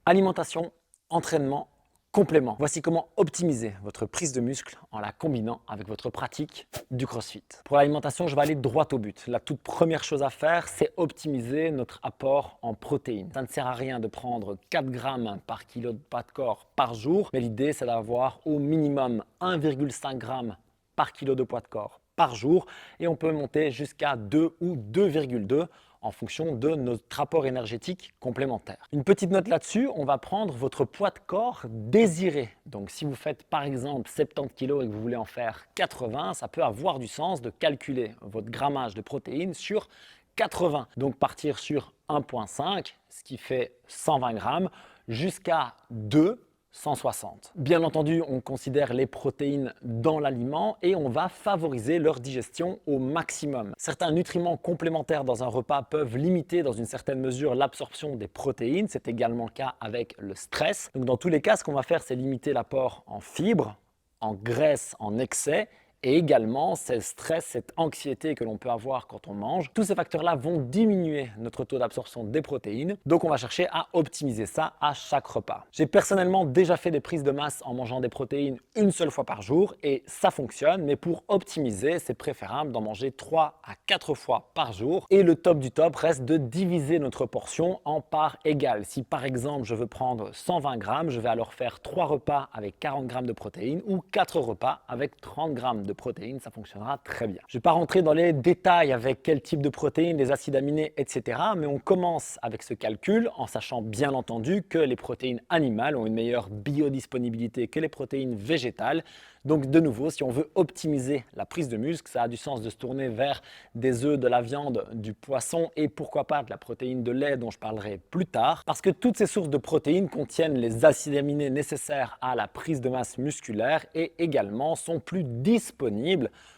Alimentation, entraînement, complément. Voici comment optimiser votre prise de muscle en la combinant avec votre pratique du CrossFit. Pour l'alimentation, je vais aller droit au but. La toute première chose à faire, c'est optimiser notre apport en protéines. Ça ne sert à rien de prendre 4 grammes par kilo de poids de corps par jour, mais l'idée, c'est d'avoir au minimum 1,5 g par kilo de poids de corps par jour et on peut monter jusqu'à 2 ou 2,2 en fonction de notre rapport énergétique complémentaire. Une petite note là-dessus, on va prendre votre poids de corps désiré. Donc si vous faites par exemple 70 kg et que vous voulez en faire 80, ça peut avoir du sens de calculer votre grammage de protéines sur 80. Donc partir sur 1,5, ce qui fait 120 grammes, jusqu'à 2, 160. Bien entendu, on considère les protéines dans l'aliment et on va favoriser leur digestion au maximum. Certains nutriments complémentaires dans un repas peuvent limiter dans une certaine mesure l'absorption des protéines. C'est également le cas avec le stress. Donc dans tous les cas, ce qu'on va faire, c'est limiter l'apport en fibres, en graisse en excès et également ce stress, cette anxiété que l'on peut avoir quand on mange. Tous ces facteurs-là vont diminuer notre taux d'absorption des protéines. Donc on va chercher à optimiser ça à chaque repas. J'ai personnellement déjà fait des prises de masse en mangeant des protéines une seule fois par jour et ça fonctionne. Mais pour optimiser, c'est préférable d'en manger 3 à 4 fois par jour. Et le top du top reste de diviser notre portion en parts égales. Si par exemple je veux prendre 120 grammes, je vais alors faire 3 repas avec 40 grammes de protéines ou 4 repas avec 30 grammes de protéines, ça fonctionnera très bien. Je ne vais pas rentrer dans les détails avec quel type de protéines, les acides aminés, etc. Mais on commence avec ce calcul en sachant bien entendu que les protéines animales ont une meilleure biodisponibilité que les protéines végétales. Donc de nouveau, si on veut optimiser la prise de muscle, ça a du sens de se tourner vers des œufs, de la viande, du poisson et pourquoi pas de la protéine de lait dont je parlerai plus tard. Parce que toutes ces sources de protéines contiennent les acides aminés nécessaires à la prise de masse musculaire et également sont plus disponibles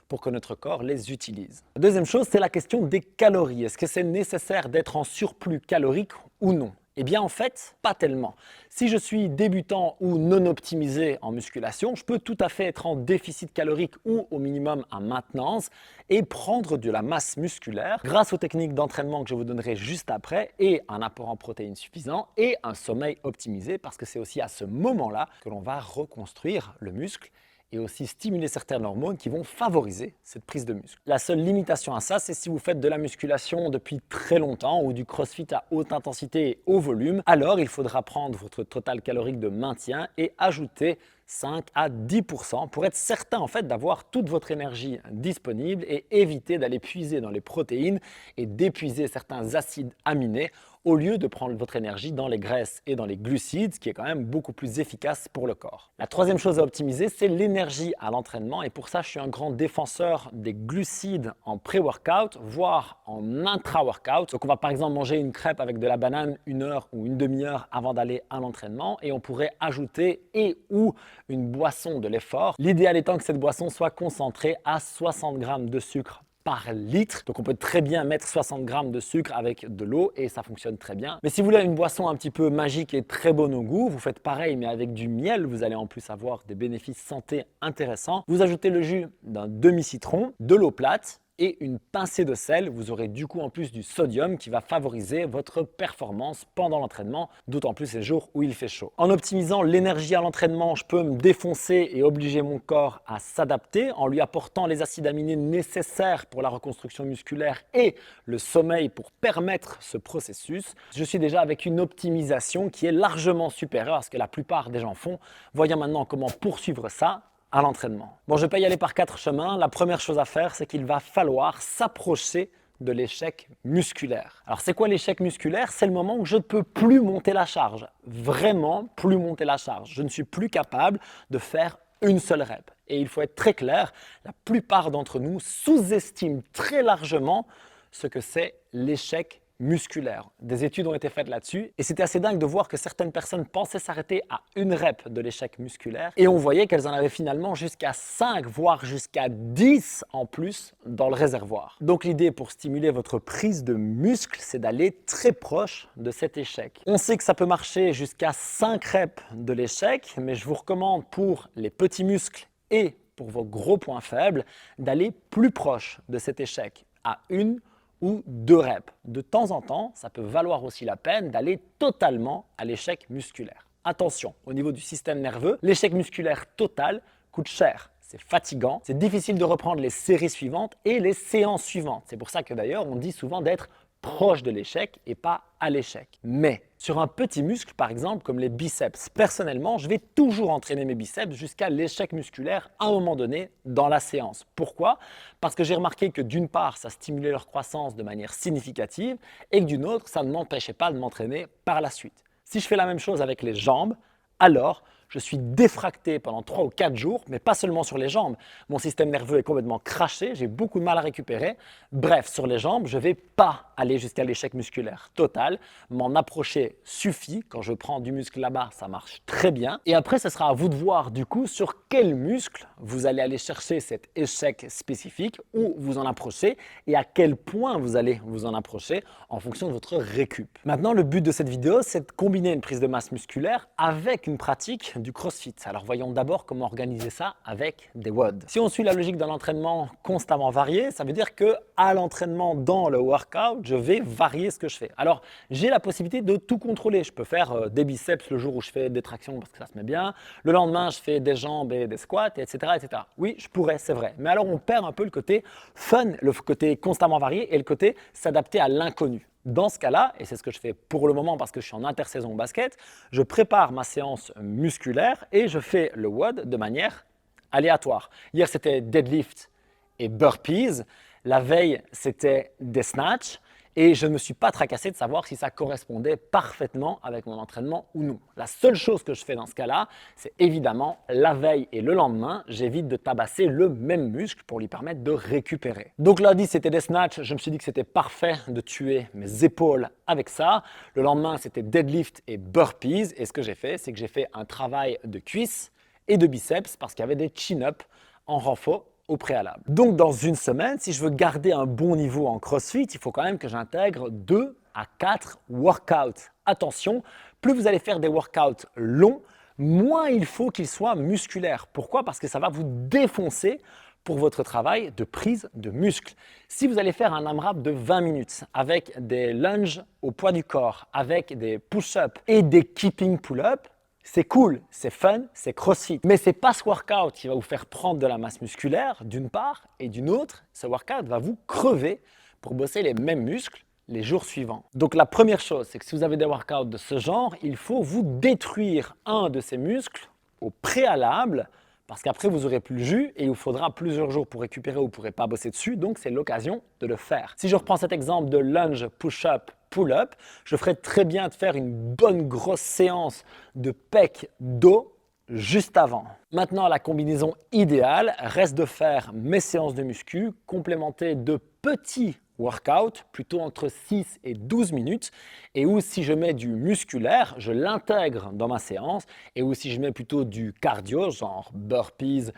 pour que notre corps les utilise. La deuxième chose, c'est la question des calories. Est-ce que c'est nécessaire d'être en surplus calorique ou non ? Eh bien en fait, pas tellement. Si je suis débutant ou non optimisé en musculation, je peux tout à fait être en déficit calorique ou au minimum en maintenance et prendre de la masse musculaire grâce aux techniques d'entraînement que je vous donnerai juste après et un apport en protéines suffisant et un sommeil optimisé parce que c'est aussi à ce moment-là que l'on va reconstruire le muscle et aussi stimuler certaines hormones qui vont favoriser cette prise de muscle. La seule limitation à ça, c'est si vous faites de la musculation depuis très longtemps ou du crossfit à haute intensité et haut volume, alors il faudra prendre votre total calorique de maintien et ajouter 5 à 10% pour être certain en fait d'avoir toute votre énergie disponible et éviter d'aller puiser dans les protéines et d'épuiser certains acides aminés au lieu de prendre votre énergie dans les graisses et dans les glucides, ce qui est quand même beaucoup plus efficace pour le corps. La troisième chose à optimiser, c'est l'énergie à l'entraînement et pour ça, je suis un grand défenseur des glucides en pré-workout, voire en intra-workout. Donc on va par exemple manger une crêpe avec de la banane 1 heure ou une demi-heure avant d'aller à l'entraînement et on pourrait ajouter et ou une boisson de l'effort. L'idéal étant que cette boisson soit concentrée à 60 grammes de sucre par litre. Donc on peut très bien mettre 60 grammes de sucre avec de l'eau et ça fonctionne très bien. Mais si vous voulez une boisson un petit peu magique et très bonne au goût, vous faites pareil mais avec du miel. Vous allez en plus avoir des bénéfices santé intéressants. Vous ajoutez le jus d'un demi-citron, de l'eau plate et une pincée de sel. Vous aurez du coup en plus du sodium qui va favoriser votre performance pendant l'entraînement, d'autant plus les jours où il fait chaud. En optimisant l'énergie à l'entraînement, je peux me défoncer et obliger mon corps à s'adapter en lui apportant les acides aminés nécessaires pour la reconstruction musculaire et le sommeil pour permettre ce processus. Je suis déjà avec une optimisation qui est largement supérieure à ce que la plupart des gens font. Voyons maintenant comment poursuivre ça à l'entraînement. Bon, je ne vais pas y aller par 4 chemins. La première chose à faire, c'est qu'il va falloir s'approcher de l'échec musculaire. Alors, c'est quoi l'échec musculaire? C'est le moment où je ne peux plus monter la charge. Vraiment plus monter la charge. Je ne suis plus capable de faire une seule rep. Et il faut être très clair, la plupart d'entre nous sous-estiment très largement ce que c'est l'échec musculaire. Des études ont été faites là-dessus et c'était assez dingue de voir que certaines personnes pensaient s'arrêter à une rep de l'échec musculaire et on voyait qu'elles en avaient finalement jusqu'à 5 voire jusqu'à 10 en plus dans le réservoir. Donc l'idée pour stimuler votre prise de muscle, c'est d'aller très proche de cet échec. On sait que ça peut marcher jusqu'à 5 reps de l'échec, mais je vous recommande pour les petits muscles et pour vos gros points faibles d'aller plus proche de cet échec à 1 ou 2 reps. De temps en temps, ça peut valoir aussi la peine d'aller totalement à l'échec musculaire. Attention, au niveau du système nerveux, l'échec musculaire total coûte cher. C'est fatigant, c'est difficile de reprendre les séries suivantes et les séances suivantes. C'est pour ça que d'ailleurs, on dit souvent d'être proche de l'échec et pas à l'échec. Mais sur un petit muscle, par exemple, comme les biceps, personnellement, je vais toujours entraîner mes biceps jusqu'à l'échec musculaire à un moment donné dans la séance. Pourquoi? Parce que j'ai remarqué que d'une part, ça stimulait leur croissance de manière significative et que d'une autre, ça ne m'empêchait pas de m'entraîner par la suite. Si je fais la même chose avec les jambes, alors je suis défracté pendant 3 ou 4 jours, mais pas seulement sur les jambes. Mon système nerveux est complètement craché, j'ai beaucoup de mal à récupérer. Bref, sur les jambes, je ne vais pas aller jusqu'à l'échec musculaire total. M'en approcher suffit. Quand je prends du muscle là-bas, ça marche très bien. Et après, ce sera à vous de voir du coup sur quel muscle vous allez aller chercher cet échec spécifique, où vous en approchez et à quel point vous allez vous en approcher en fonction de votre récup. Maintenant, le but de cette vidéo, c'est de combiner une prise de masse musculaire avec une pratique du CrossFit. Alors voyons d'abord comment organiser ça avec des WOD. Si on suit la logique d'un entraînement constamment varié, ça veut dire que à l'entraînement dans le workout, je vais varier ce que je fais. Alors j'ai la possibilité de tout contrôler. Je peux faire des biceps le jour où je fais des tractions parce que ça se met bien. Le lendemain, je fais des jambes et des squats, etc., etc. Oui, je pourrais, c'est vrai. Mais alors on perd un peu le côté fun, le côté constamment varié et le côté s'adapter à l'inconnu. Dans ce cas-là, et c'est ce que je fais pour le moment parce que je suis en intersaison basket, je prépare ma séance musculaire et je fais le WOD de manière aléatoire. Hier, c'était deadlift et burpees. La veille, c'était des snatchs. Et je ne me suis pas tracassé de savoir si ça correspondait parfaitement avec mon entraînement ou non. La seule chose que je fais dans ce cas-là, c'est évidemment la veille et le lendemain, j'évite de tabasser le même muscle pour lui permettre de récupérer. Donc lundi, c'était des snatchs. Je me suis dit que c'était parfait de tuer mes épaules avec ça. Le lendemain, c'était deadlift et burpees. Et ce que j'ai fait, c'est que j'ai fait un travail de cuisses et de biceps parce qu'il y avait des chin-ups en renfort au préalable. Donc dans une semaine, si je veux garder un bon niveau en CrossFit, il faut quand même que j'intègre 2 à 4 workouts. Attention, plus vous allez faire des workouts longs, moins il faut qu'ils soient musculaires. Pourquoi? Parce que ça va vous défoncer pour votre travail de prise de muscle. Si vous allez faire un AMRAP de 20 minutes avec des lunges au poids du corps, avec des push-ups et des keeping pull-ups, c'est cool, c'est fun, c'est CrossFit. Mais ce n'est pas ce workout qui va vous faire prendre de la masse musculaire, d'une part, et d'une autre, ce workout va vous crever pour bosser les mêmes muscles les jours suivants. Donc la première chose, c'est que si vous avez des workouts de ce genre, il faut vous détruire un de ces muscles au préalable, parce qu'après vous n'aurez plus le jus et il vous faudra plusieurs jours pour récupérer ou vous ne pourrez pas bosser dessus, donc c'est l'occasion de le faire. Si je reprends cet exemple de lunge, push-up, pull-up, je ferais très bien de faire une bonne grosse séance de pec dos juste avant. Maintenant, la combinaison idéale reste de faire mes séances de muscu complémentées de petits workout, plutôt entre 6 et 12 minutes, et où si je mets du musculaire, je l'intègre dans ma séance, et où si je mets plutôt du cardio, genre burpees,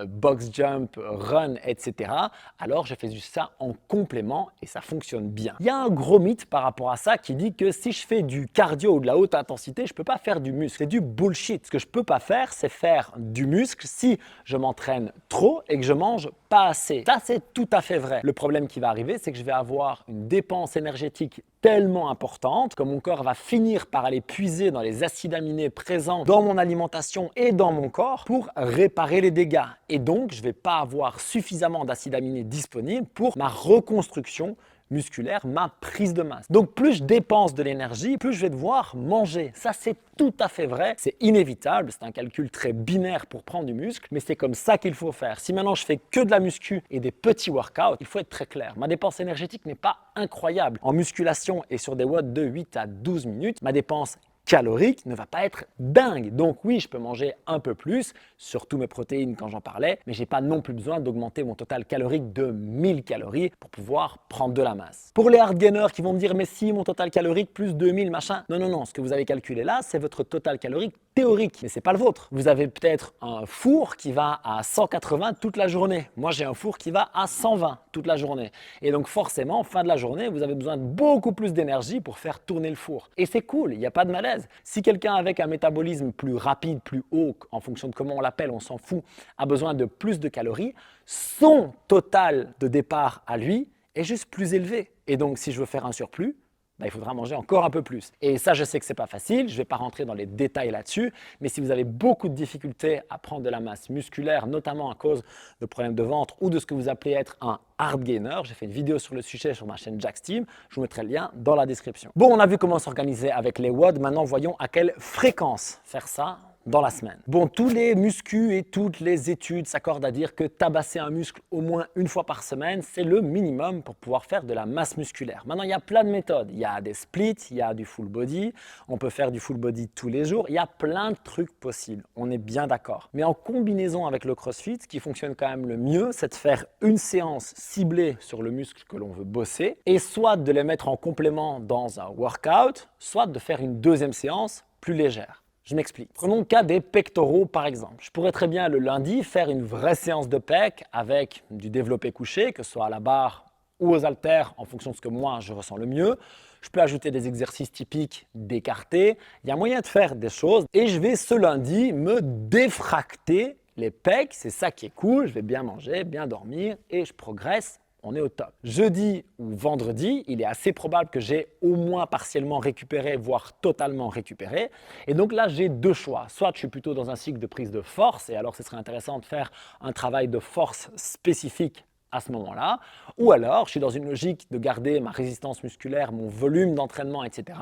box jump, run, etc., alors je fais juste ça en complément et ça fonctionne bien. Il y a un gros mythe par rapport à ça qui dit que si je fais du cardio ou de la haute intensité, je ne peux pas faire du muscle. C'est du bullshit. Ce que je ne peux pas faire, c'est faire du muscle si je m'entraîne trop et que je mange pas assez. Ça, c'est tout à fait vrai. Le problème qui va arriver, c'est que je vais avoir une dépense énergétique tellement importante que mon corps va finir par aller puiser dans les acides aminés présents dans mon alimentation et dans mon corps pour réparer les dégâts. Et donc, je ne vais pas avoir suffisamment d'acides aminés disponibles pour ma reconstruction musculaire, ma prise de masse. Donc plus je dépense de l'énergie, plus je vais devoir manger. Ça, c'est tout à fait vrai, c'est inévitable, c'est un calcul très binaire pour prendre du muscle, mais c'est comme ça qu'il faut faire. Si maintenant je fais que de la muscu et des petits workouts, il faut être très clair. Ma dépense énergétique n'est pas incroyable. En musculation et sur des watts de 8 à 12 minutes, ma dépense calorique ne va pas être dingue. Donc oui, je peux manger un peu plus, surtout mes protéines quand j'en parlais, mais j'ai pas non plus besoin d'augmenter mon total calorique de 1000 calories pour pouvoir prendre de la masse. Pour les hard gainers qui vont me dire mais si mon total calorique plus 2000 machin, non, non, non, ce que vous avez calculé là, c'est votre total calorique théorique, mais c'est pas le vôtre. Vous avez peut-être un four qui va à 180 toute la journée. Moi, j'ai un four qui va à 120 toute la journée. Et donc forcément, fin de la journée, vous avez besoin de beaucoup plus d'énergie pour faire tourner le four. Et c'est cool, il n'y a pas de malaise. Si quelqu'un avec un métabolisme plus rapide, plus haut, en fonction de comment on l'appelle, on s'en fout, a besoin de plus de calories, son total de départ à lui est juste plus élevé. Et donc, si je veux faire un surplus, il faudra manger encore un peu plus. Et ça, je sais que ce n'est pas facile, je ne vais pas rentrer dans les détails là-dessus, mais si vous avez beaucoup de difficultés à prendre de la masse musculaire, notamment à cause de problèmes de ventre ou de ce que vous appelez être un hard gainer, j'ai fait une vidéo sur le sujet sur ma chaîne Jack's Team, je vous mettrai le lien dans la description. Bon, on a vu comment s'organiser avec les WOD, maintenant voyons à quelle fréquence faire ça dans la semaine. Bon, tous les muscus et toutes les études s'accordent à dire que tabasser un muscle au moins une fois par semaine, c'est le minimum pour pouvoir faire de la masse musculaire. Maintenant, il y a plein de méthodes. Il y a des splits, il y a du full body, on peut faire du full body tous les jours, il y a plein de trucs possibles, on est bien d'accord. Mais en combinaison avec le CrossFit, ce qui fonctionne quand même le mieux, c'est de faire une séance ciblée sur le muscle que l'on veut bosser et soit de les mettre en complément dans un workout, soit de faire une deuxième séance plus légère. Je m'explique. Prenons le cas des pectoraux par exemple. Je pourrais très bien le lundi faire une vraie séance de pec avec du développé couché, que ce soit à la barre ou aux haltères en fonction de ce que moi je ressens le mieux. Je peux ajouter des exercices typiques d'écarté. Il y a moyen de faire des choses et je vais ce lundi me défracter les pecs. C'est ça qui est cool. Je vais bien manger, bien dormir et je progresse. On est au top. Jeudi ou vendredi, il est assez probable que j'ai au moins partiellement récupéré, voire totalement récupéré. Et donc là, j'ai deux choix. Soit je suis plutôt dans un cycle de prise de force, et alors ce serait intéressant de faire un travail de force spécifique à ce moment-là. Ou alors, je suis dans une logique de garder ma résistance musculaire, mon volume d'entraînement, etc.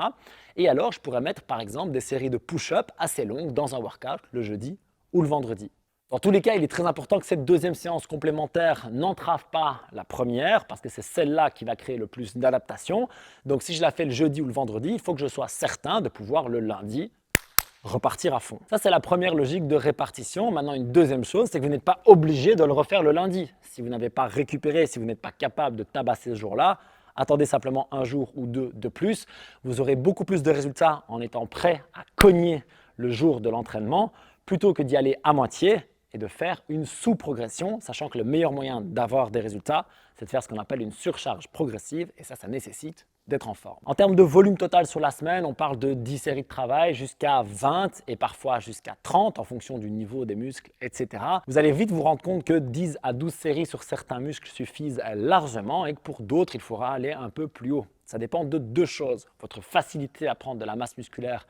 Et alors, je pourrais mettre par exemple des séries de push-up assez longues dans un workout le jeudi ou le vendredi. Dans tous les cas, il est très important que cette deuxième séance complémentaire n'entrave pas la première parce que c'est celle-là qui va créer le plus d'adaptation. Donc si je la fais le jeudi ou le vendredi, il faut que je sois certain de pouvoir le lundi repartir à fond. Ça, c'est la première logique de répartition. Maintenant, une deuxième chose, c'est que vous n'êtes pas obligé de le refaire le lundi. Si vous n'avez pas récupéré, si vous n'êtes pas capable de tabasser ce jour-là, attendez simplement un jour ou deux de plus. Vous aurez beaucoup plus de résultats en étant prêt à cogner le jour de l'entraînement plutôt que d'y aller à moitié et de faire une sous-progression, sachant que le meilleur moyen d'avoir des résultats, c'est de faire ce qu'on appelle une surcharge progressive et ça nécessite d'être en forme. En termes de volume total sur la semaine, on parle de 10 séries de travail jusqu'à 20 et parfois jusqu'à 30 en fonction du niveau des muscles, etc. Vous allez vite vous rendre compte que 10 à 12 séries sur certains muscles suffisent largement et que pour d'autres, il faudra aller un peu plus haut. Ça dépend de deux choses, votre facilité à prendre de la masse musculaire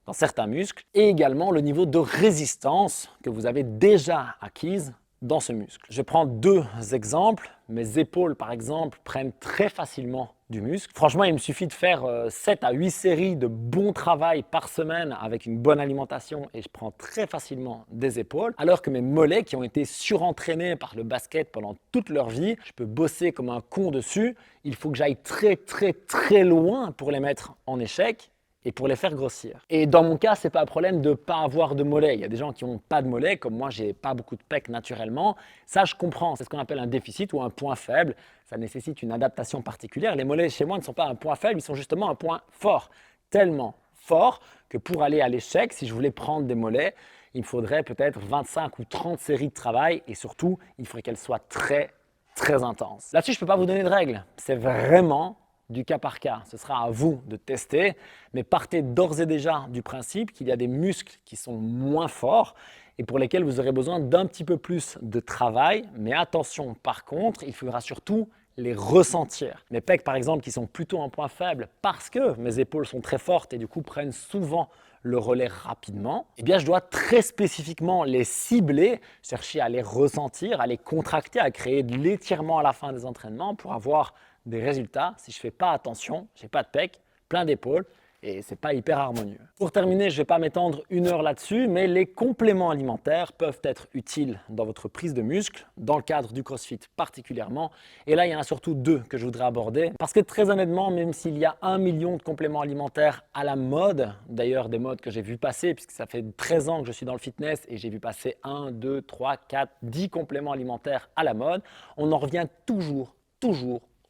dans certains muscles et également le niveau de résistance que vous avez déjà acquise dans ce muscle. Je prends deux exemples. Mes épaules, par exemple, prennent très facilement du muscle. Franchement, il me suffit de faire 7 à 8 séries de bon travail par semaine avec une bonne alimentation et je prends très facilement des épaules. Alors que mes mollets, qui ont été surentraînés par le basket pendant toute leur vie, je peux bosser comme un con dessus. Il faut que j'aille très loin pour les mettre en échec et pour les faire grossir. Et dans mon cas, ce n'est pas un problème de ne pas avoir de mollets. Il y a des gens qui n'ont pas de mollets, comme moi, je n'ai pas beaucoup de pecs naturellement. Ça, je comprends. C'est ce qu'on appelle un déficit ou un point faible. Ça nécessite une adaptation particulière. Les mollets, chez moi, ne sont pas un point faible, ils sont justement un point fort. Tellement fort que pour aller à l'échec, si je voulais prendre des mollets, il me faudrait peut-être 25 ou 30 séries de travail et surtout, il faudrait qu'elles soient très intenses. Là-dessus, je ne peux pas vous donner de règles. C'est vraiment du cas par cas. Ce sera à vous de tester, mais partez d'ores et déjà du principe qu'il y a des muscles qui sont moins forts et pour lesquels vous aurez besoin d'un petit peu plus de travail. Mais attention, par contre, il faudra surtout les ressentir. Mes pecs, par exemple, qui sont plutôt un point faible parce que mes épaules sont très fortes et du coup prennent souvent le relais rapidement, eh bien, je dois très spécifiquement les cibler, chercher à les ressentir, à les contracter, à créer de l'étirement à la fin des entraînements pour avoir des résultats. Si je ne fais pas attention, je n'ai pas de pecs, plein d'épaules et ce n'est pas hyper harmonieux. Pour terminer, je ne vais pas m'étendre une heure là-dessus, mais les compléments alimentaires peuvent être utiles dans votre prise de muscle, dans le cadre du CrossFit particulièrement. Et là, il y en a surtout deux que je voudrais aborder. Parce que très honnêtement, même s'il y a 1 million de compléments alimentaires à la mode, d'ailleurs des modes que j'ai vu passer, puisque ça fait 13 ans que je suis dans le fitness et j'ai vu passer 1, 2, 3, 4, 10 compléments alimentaires à la mode, on en revient toujours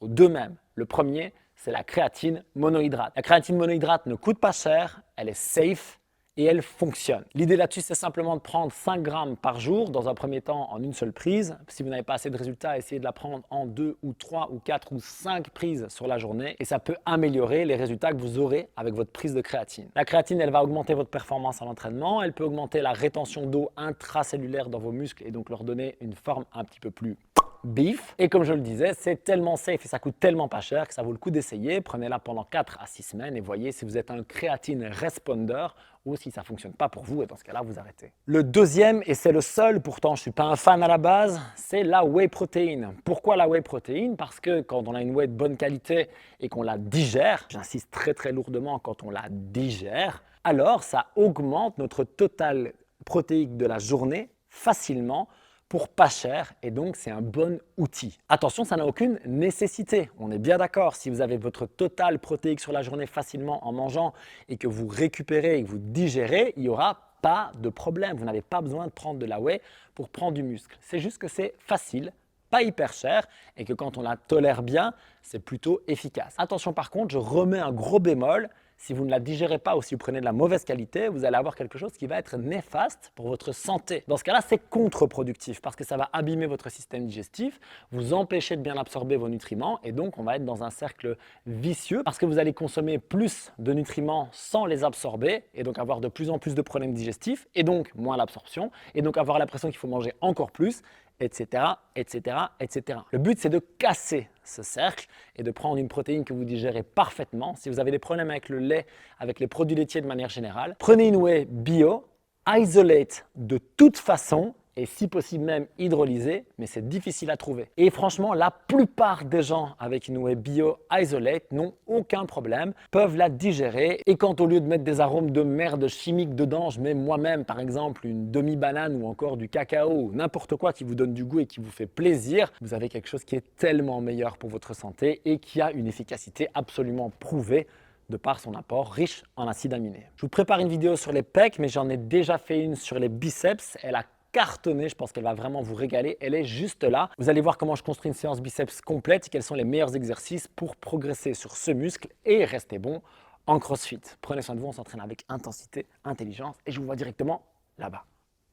aux deux mêmes. Le premier, c'est la créatine monohydrate. La créatine monohydrate ne coûte pas cher, elle est safe et elle fonctionne. L'idée là-dessus, c'est simplement de prendre 5 grammes par jour, dans un premier temps en une seule prise. Si vous n'avez pas assez de résultats, essayez de la prendre en 2 ou 3 ou 4 ou 5 prises sur la journée et ça peut améliorer les résultats que vous aurez avec votre prise de créatine. La créatine, elle va augmenter votre performance à l'entraînement, elle peut augmenter la rétention d'eau intracellulaire dans vos muscles et donc leur donner une forme un petit peu plus beef. Et comme je le disais, c'est tellement safe et ça coûte tellement pas cher que ça vaut le coup d'essayer. Prenez-la pendant 4 à 6 semaines et voyez si vous êtes un créatine responder ou si ça ne fonctionne pas pour vous et dans ce cas-là, vous arrêtez. Le deuxième, et c'est le seul, pourtant je ne suis pas un fan à la base, c'est la whey protein. Pourquoi la whey protein? Parce que quand on a une whey de bonne qualité et qu'on la digère, j'insiste très lourdement quand on la digère, alors ça augmente notre total protéique de la journée facilement pour pas cher et donc c'est un bon outil. Attention, ça n'a aucune nécessité. On est bien d'accord, si vous avez votre total protéique sur la journée facilement en mangeant et que vous récupérez et que vous digérez, il n'y aura pas de problème. Vous n'avez pas besoin de prendre de la whey pour prendre du muscle. C'est juste que c'est facile, pas hyper cher et que quand on la tolère bien, c'est plutôt efficace. Attention par contre, je remets un gros bémol. Si vous ne la digérez pas ou si vous prenez de la mauvaise qualité, vous allez avoir quelque chose qui va être néfaste pour votre santé. Dans ce cas-là, c'est contre-productif parce que ça va abîmer votre système digestif, vous empêcher de bien absorber vos nutriments et donc on va être dans un cercle vicieux parce que vous allez consommer plus de nutriments sans les absorber et donc avoir de plus en plus de problèmes digestifs et donc moins l'absorption et donc avoir l'impression qu'il faut manger encore plus, etc., etc., etc. Le but, c'est de casser ce cercle et de prendre une protéine que vous digérez parfaitement. Si vous avez des problèmes avec le lait, avec les produits laitiers de manière générale, prenez une whey bio, isolate de toute façon et si possible même hydrolysée, mais c'est difficile à trouver. Et franchement, la plupart des gens avec une whey bio isolate n'ont aucun problème, peuvent la digérer et quand au lieu de mettre des arômes de merde chimique dedans, je mets moi-même par exemple une demi-banane ou encore du cacao ou n'importe quoi qui vous donne du goût et qui vous fait plaisir, vous avez quelque chose qui est tellement meilleur pour votre santé et qui a une efficacité absolument prouvée de par son apport riche en acides aminés. Je vous prépare une vidéo sur les pecs, mais j'en ai déjà fait une sur les biceps. Elle a cartonné, je pense qu'elle va vraiment vous régaler. Elle est juste là. Vous allez voir comment je construis une séance biceps complète et quels sont les meilleurs exercices pour progresser sur ce muscle et rester bon en CrossFit. Prenez soin de vous, on s'entraîne avec intensité, intelligence et je vous vois directement là-bas.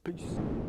Peace.